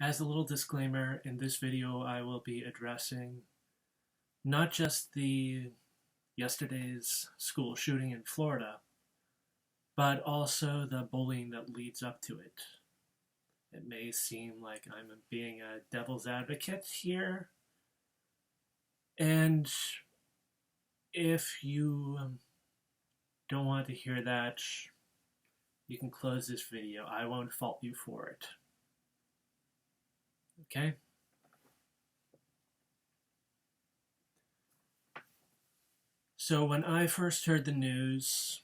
As a little disclaimer, in this video I will be addressing not just the yesterday's school shooting in Florida, but also the bullying that leads up to it. It may seem like I'm being a devil's advocate here, and if you don't want to hear that, you can close this video. I won't fault you for it. Okay? So when I first heard the news,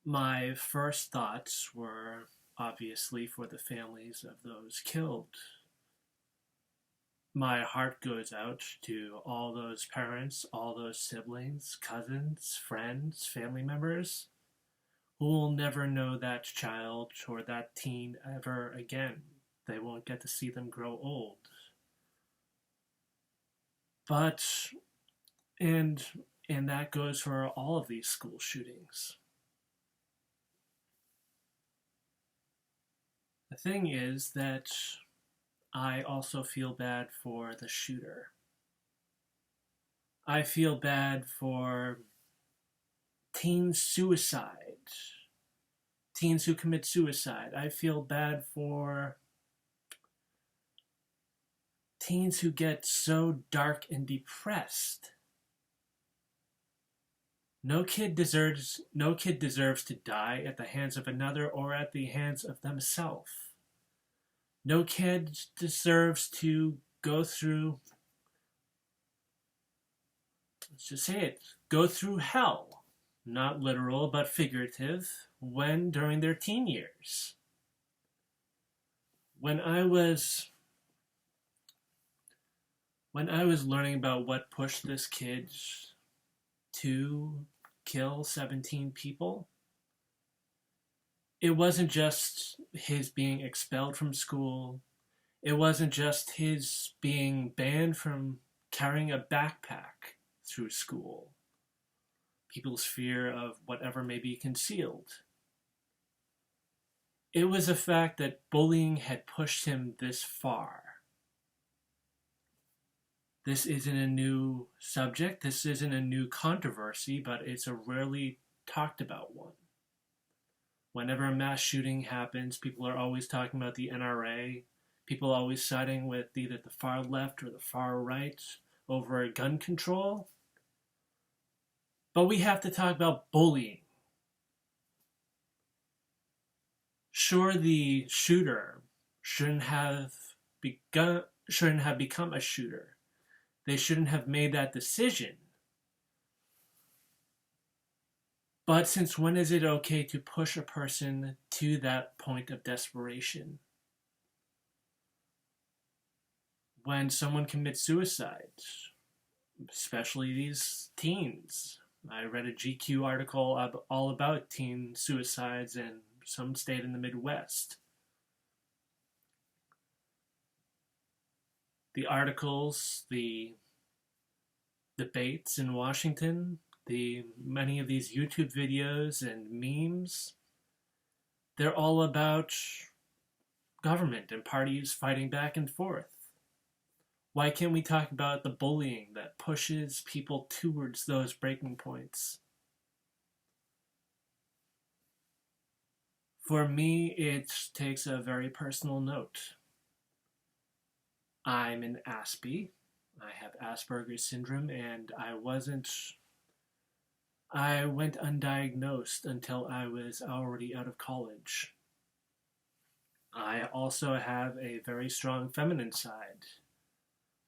my first thoughts were obviously for the families of those killed. My heart goes out to all those parents, all those siblings, cousins, friends, family members who will never know that child or that teen ever again. They won't get to see them grow old. But, and that goes for all of these school shootings. The thing is that I also feel bad for the shooter. I feel bad for teen suicide, teens who commit suicide. I feel bad for teens who get so dark and depressed. No kid deserves to die at the hands of another or at the hands of themselves. No kid deserves to go through, let's just say it, go through hell, not literal but figurative, during their teen years. When I was learning about what pushed this kid to kill 17 people, it wasn't just his being expelled from school. It wasn't just his being banned from carrying a backpack through school. People's fear of whatever may be concealed. It was the fact that bullying had pushed him this far. This isn't a new subject. This isn't a new controversy, but it's a rarely talked about one. Whenever a mass shooting happens, people are always talking about the NRA. People are always siding with either the far left or the far right over gun control. But we have to talk about bullying. Sure, the shooter shouldn't have become a shooter. They shouldn't have made that decision. But since when is it okay to push a person to that point of desperation? When someone commits suicide, especially these teens. I read a GQ article all about teen suicides in some state in the Midwest. The articles, the debates in Washington, many of these YouTube videos and memes, they're all about government and parties fighting back and forth. Why can't we talk about the bullying that pushes people towards those breaking points? For me, it takes a very personal note. I'm an Aspie. I have Asperger's syndrome, and I went undiagnosed until I was already out of college. I also have a very strong feminine side,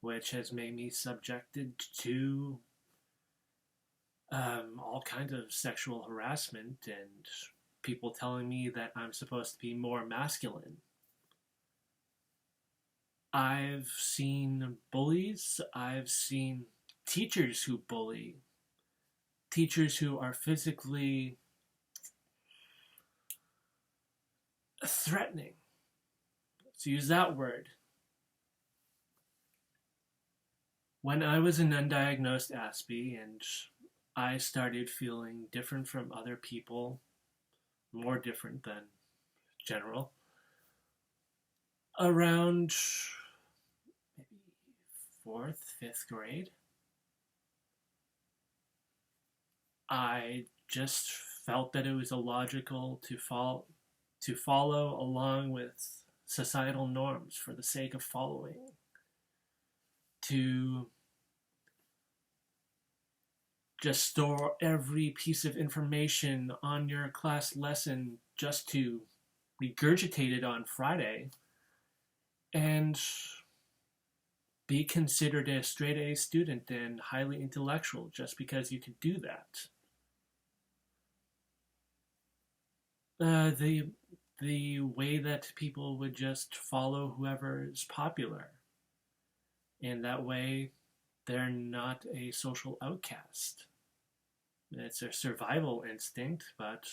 which has made me subjected to all kinds of sexual harassment and people telling me that I'm supposed to be more masculine. I've seen bullies. I've seen teachers who bully. Teachers who are physically threatening. Let's use that word. When I was an undiagnosed Aspie and I started feeling different from other people, more different than general, Around maybe fourth, fifth grade, I just felt that it was illogical to follow along with societal norms for the sake of following, to just store every piece of information on your class lesson just to regurgitate it on Friday and be considered a straight A student and highly intellectual just because you could do that. The way that people would just follow whoever is popular, and that way they're not a social outcast. It's a survival instinct, but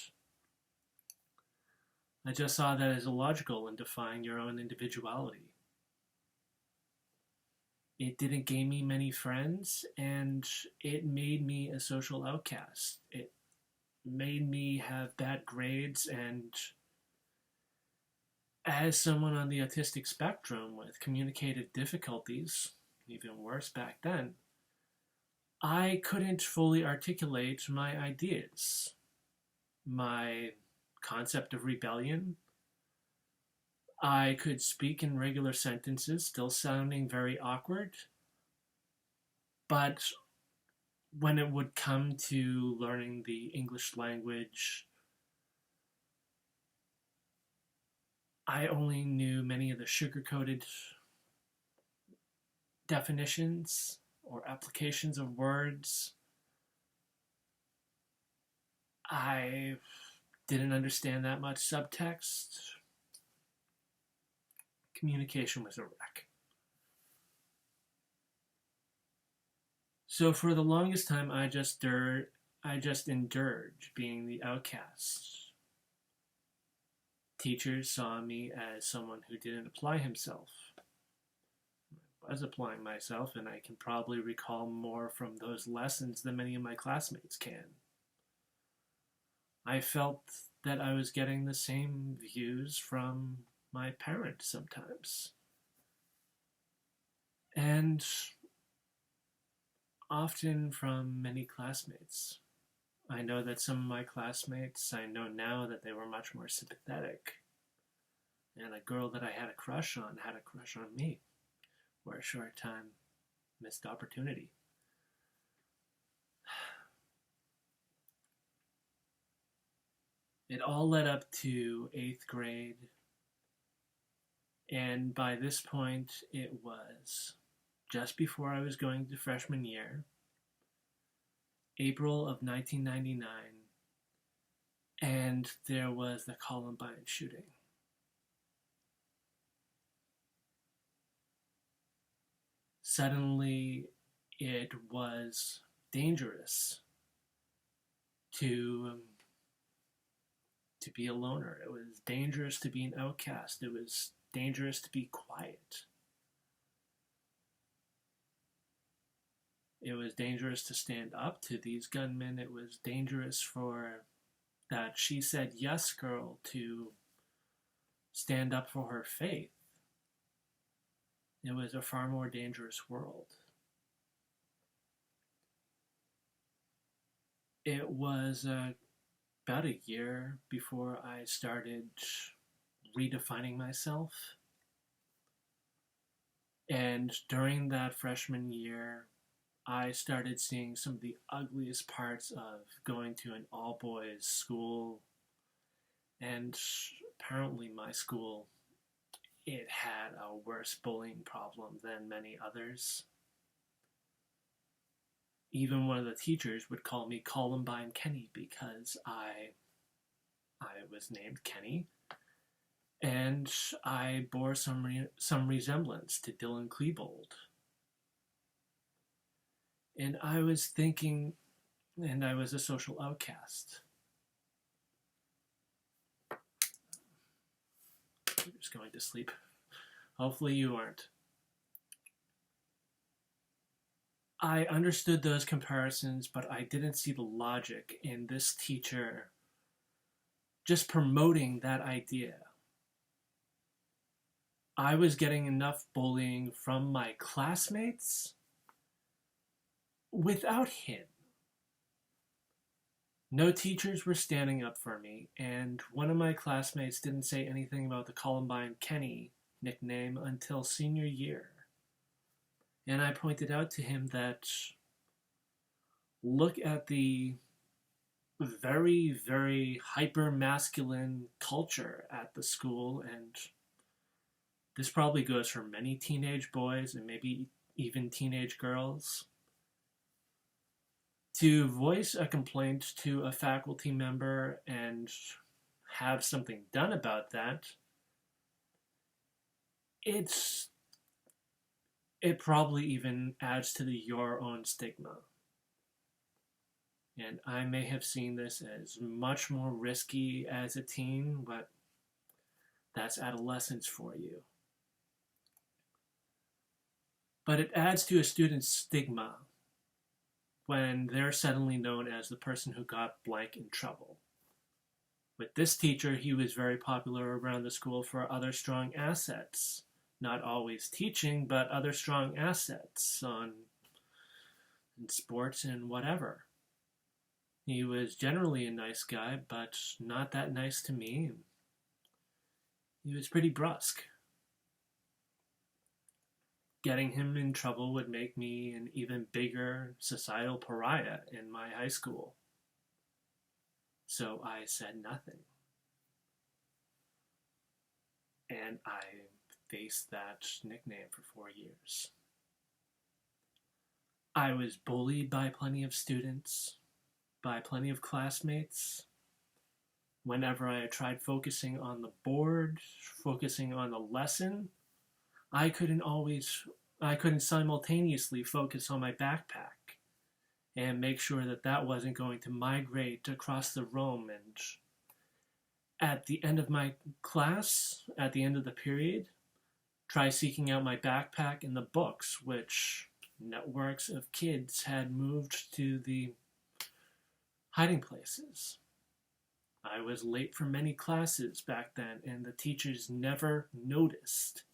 I just saw that as illogical in defying your own individuality. It didn't gain me many friends, and it made me a social outcast. It made me have bad grades, and as someone on the autistic spectrum with communicative difficulties, even worse back then, I couldn't fully articulate my ideas, my concept of rebellion. I could speak in regular sentences, still sounding very awkward, but when it would come to learning the English language, I only knew many of the sugar-coated definitions or applications of words. I didn't understand that much subtext. Communication was a wreck. So for the longest time, I just endured being the outcast. Teachers saw me as someone who didn't apply himself. I was applying myself, and I can probably recall more from those lessons than many of my classmates can. I felt that I was getting the same views from my parents sometimes. And often from many classmates. I know that some of my classmates, I know now that they were much more sympathetic. And a girl that I had a crush on had a crush on me for a short time. Missed opportunity. It all led up to 8th grade. And by this point, it was just before I was going to freshman year, April of 1999, and there was the Columbine shooting. Suddenly, it was dangerous to be a loner. It was dangerous to be an outcast. It was dangerous to be quiet. It was dangerous to stand up to these gunmen. It was dangerous for that she said yes girl to stand up for her faith. It was a far more dangerous world. It was about a year before I started redefining myself. And during that freshman year, I started seeing some of the ugliest parts of going to an all-boys school. And apparently my school, it had a worse bullying problem than many others. Even one of the teachers would call me Columbine Kenny because I was named Kenny, and I bore some resemblance to Dylan Klebold. And I was thinking, and I was a social outcast. You're just going to sleep. Hopefully you aren't. I understood those comparisons, but I didn't see the logic in this teacher just promoting that idea. I was getting enough bullying from my classmates without him. No teachers were standing up for me, and one of my classmates didn't say anything about the Columbine Kenny nickname until senior year. And I pointed out to him that look at the very, very hyper masculine culture at the school, and this probably goes for many teenage boys and maybe even teenage girls. To voice a complaint to a faculty member and have something done about that, it probably even adds to your own stigma. And I may have seen this as much more risky as a teen, but that's adolescence for you. But it adds to a student's stigma when they're suddenly known as the person who got blank in trouble. With this teacher, he was very popular around the school for other strong assets. Not always teaching, but other strong assets in sports and whatever. He was generally a nice guy, but not that nice to me. He was pretty brusque. Getting him in trouble would make me an even bigger societal pariah in my high school. So I said nothing. And I faced that nickname for 4 years. I was bullied by plenty of students, by plenty of classmates. Whenever I tried focusing on the board, focusing on the lesson, I couldn't simultaneously focus on my backpack and make sure that that wasn't going to migrate across the room. And at the end of my class, at the end of the period, try seeking out my backpack and the books, which networks of kids had moved to the hiding places. I was late for many classes back then, and the teachers never noticed.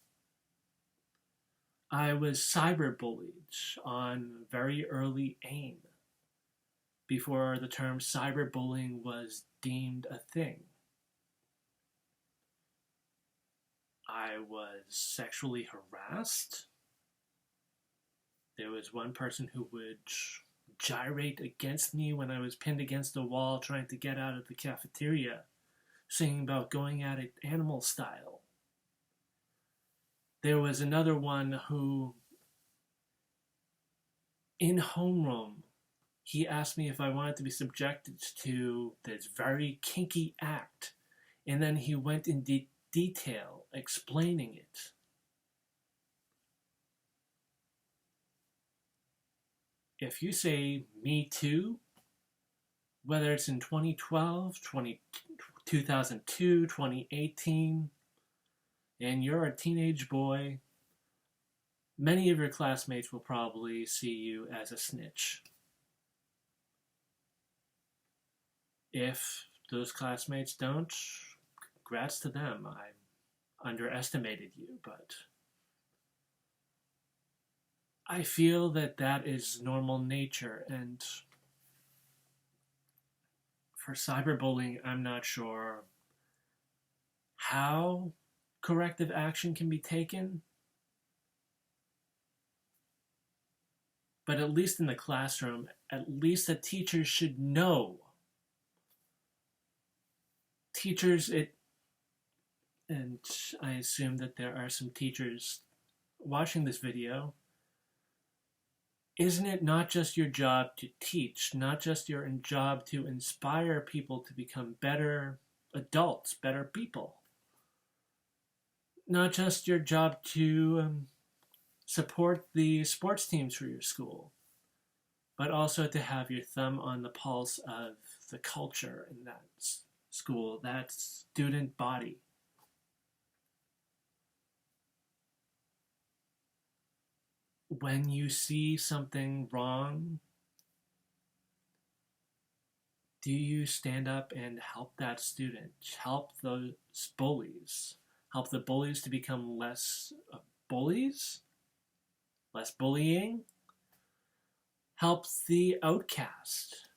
I was cyberbullied on very early AIM, before the term cyberbullying was deemed a thing. I was sexually harassed. There was one person who would gyrate against me when I was pinned against a wall trying to get out of the cafeteria, singing about going at it animal style. There was another one who, in homeroom, he asked me if I wanted to be subjected to this very kinky act, and then he went in detail explaining it. If you say Me Too, whether it's in 2012, 2002, 2018, and you're a teenage boy, many of your classmates will probably see you as a snitch. If those classmates don't, congrats to them. I underestimated you, but I feel that that is normal nature, and for cyberbullying, I'm not sure how corrective action can be taken, but at least in the classroom, at least the teachers should know. And I assume that there are some teachers watching this video. Isn't it not just your job to teach, not just your job to inspire people to become better adults, better people? Not just your job to support the sports teams for your school, but also to have your thumb on the pulse of the culture in that school, that student body. When you see something wrong, do you stand up and help that student, help those bullies, help the bullies to become less bullies, less bullying, helps the outcast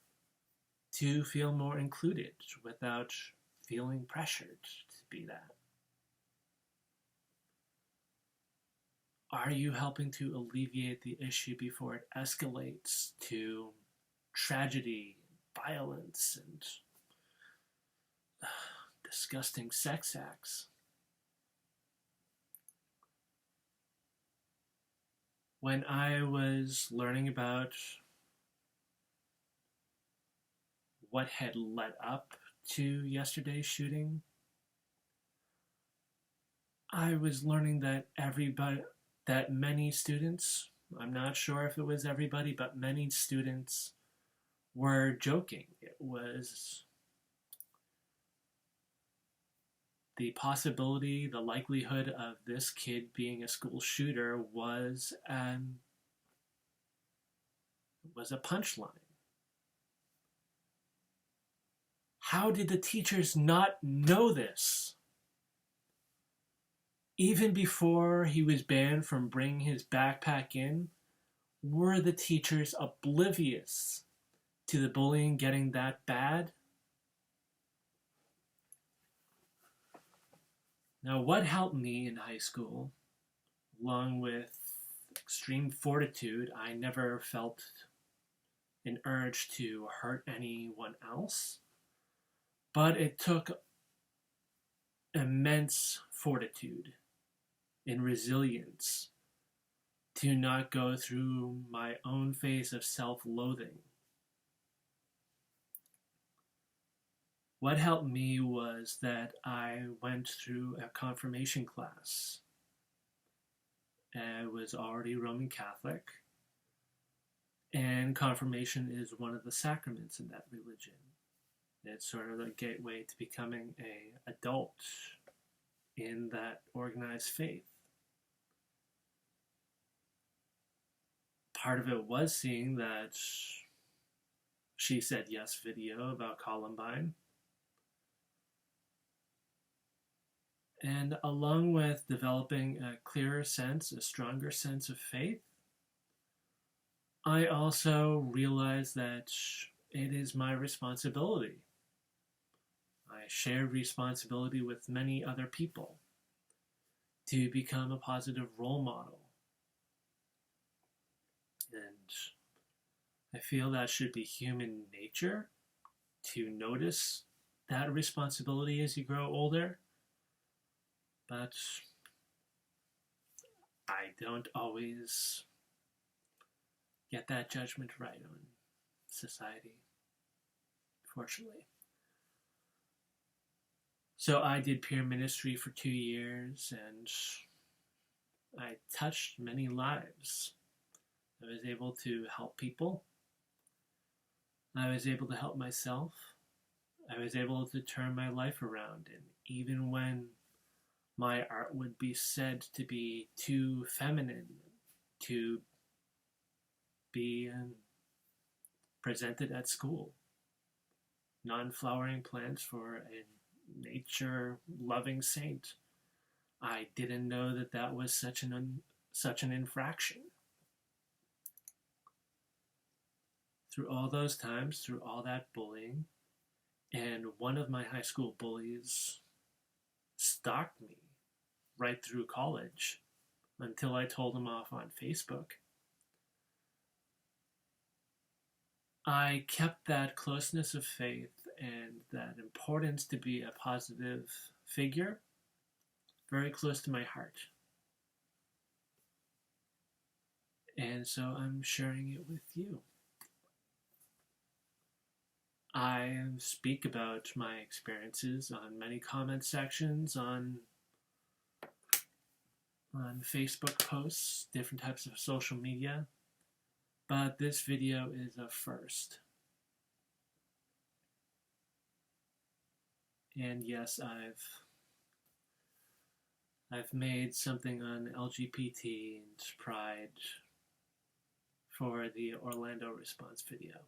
to feel more included without feeling pressured to be that. Are you helping to alleviate the issue before it escalates to tragedy, violence, and disgusting sex acts? When I was learning about what had led up to yesterday's shooting, I was learning that many students, I'm not sure if it was everybody, but many students were joking. It was the possibility, the likelihood of this kid being a school shooter was a punchline. How did the teachers not know this? Even before he was banned from bringing his backpack in, were the teachers oblivious to the bullying getting that bad? Now, what helped me in high school, along with extreme fortitude, I never felt an urge to hurt anyone else, but it took immense fortitude and resilience to not go through my own phase of self-loathing. What helped me was that I went through a confirmation class. I was already Roman Catholic, and confirmation is one of the sacraments in that religion. It's sort of a gateway to becoming an adult in that organized faith. Part of it was seeing that She Said Yes video about Columbine. And along with developing a clearer sense, a stronger sense of faith, I also realized that it is my responsibility. I share responsibility with many other people to become a positive role model. And I feel that should be human nature to notice that responsibility as you grow older. But I don't always get that judgment right on society, fortunately. So I did peer ministry for 2 years, and I touched many lives. I was able to help people. I was able to help myself. I was able to turn my life around, and even when my art would be said to be too feminine to be presented at school, non-flowering plants for a nature-loving saint, I didn't know that that was such an infraction. Through all those times, through all that bullying, and one of my high school bullies stalked me right through college until I told him off on Facebook. I kept that closeness of faith and that importance to be a positive figure very close to my heart. And so I'm sharing it with you. I speak about my experiences on many comment sections, on Facebook posts, different types of social media, but this video is a first. And yes, I've made something on LGBT and pride for the Orlando response video.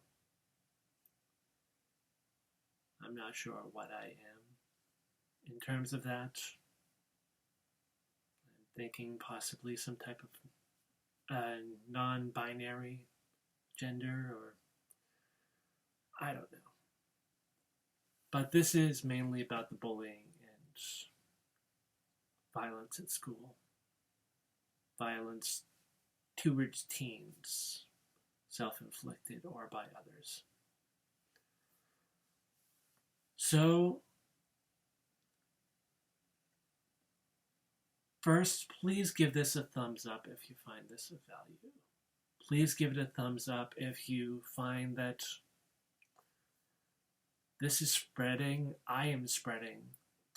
I'm not sure what I am in terms of that. thinking possibly some type of non-binary gender, or I don't know. But this is mainly about the bullying and violence at school, violence towards teens, self-inflicted or by others. So, first, please give this a thumbs up if you find this of value. Please give it a thumbs up if you find that this is spreading, I am spreading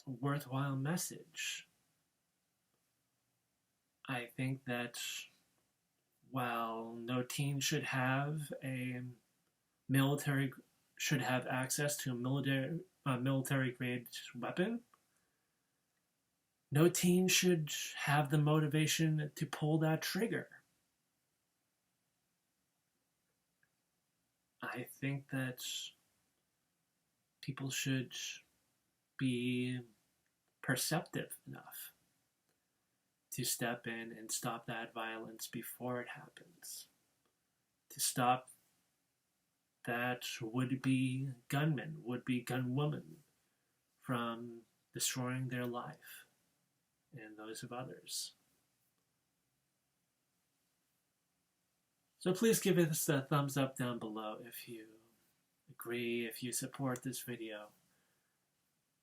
a worthwhile message. I think that while no teen should have access to a military grade weapon, no teen should have the motivation to pull that trigger. I think that people should be perceptive enough to step in and stop that violence before it happens. To stop that would-be gunman, would-be gunwoman from destroying their life and those of others. So please give us a thumbs up down below if you agree, if you support this video.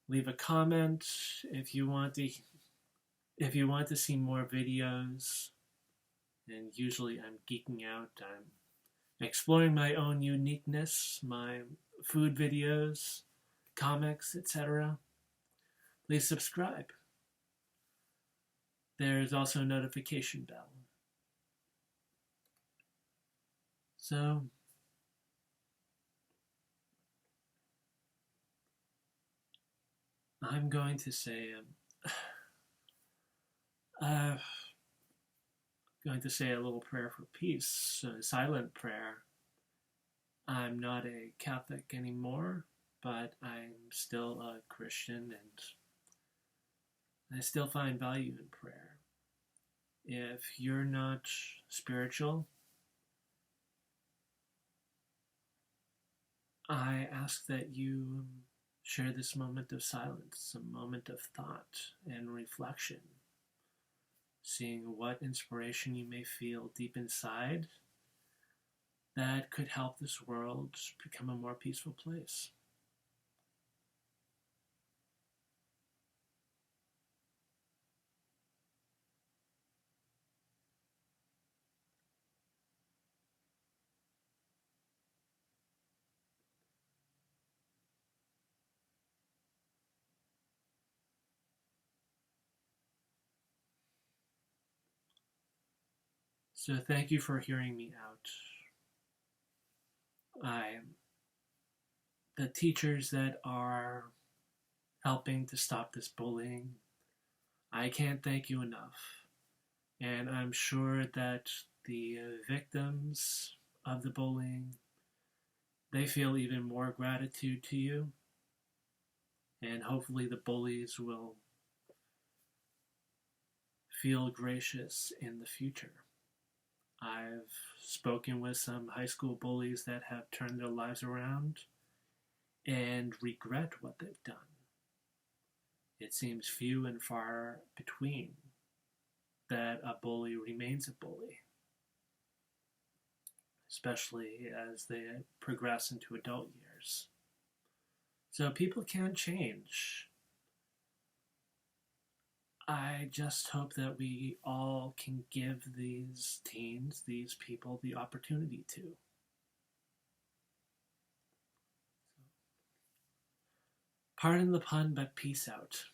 Leave a comment if you want to see more videos. And usually I'm geeking out. I'm exploring my own uniqueness, my food videos, comics, etc. Please subscribe. There's also a notification bell. So, I'm going to say a little prayer for peace, a silent prayer. I'm not a Catholic anymore, but I'm still a Christian, and I still find value in prayer. If you're not spiritual, I ask that you share this moment of silence, a moment of thought and reflection, seeing what inspiration you may feel deep inside that could help this world become a more peaceful place. So thank you for hearing me out. The teachers that are helping to stop this bullying, I can't thank you enough. And I'm sure that the victims of the bullying, they feel even more gratitude to you. And hopefully the bullies will feel gracious in the future. I've spoken with some high school bullies that have turned their lives around and regret what they've done. It seems few and far between that a bully remains a bully, especially as they progress into adult years. So people can change. I just hope that we all can give these teens, these people, the opportunity to. Pardon the pun, but peace out.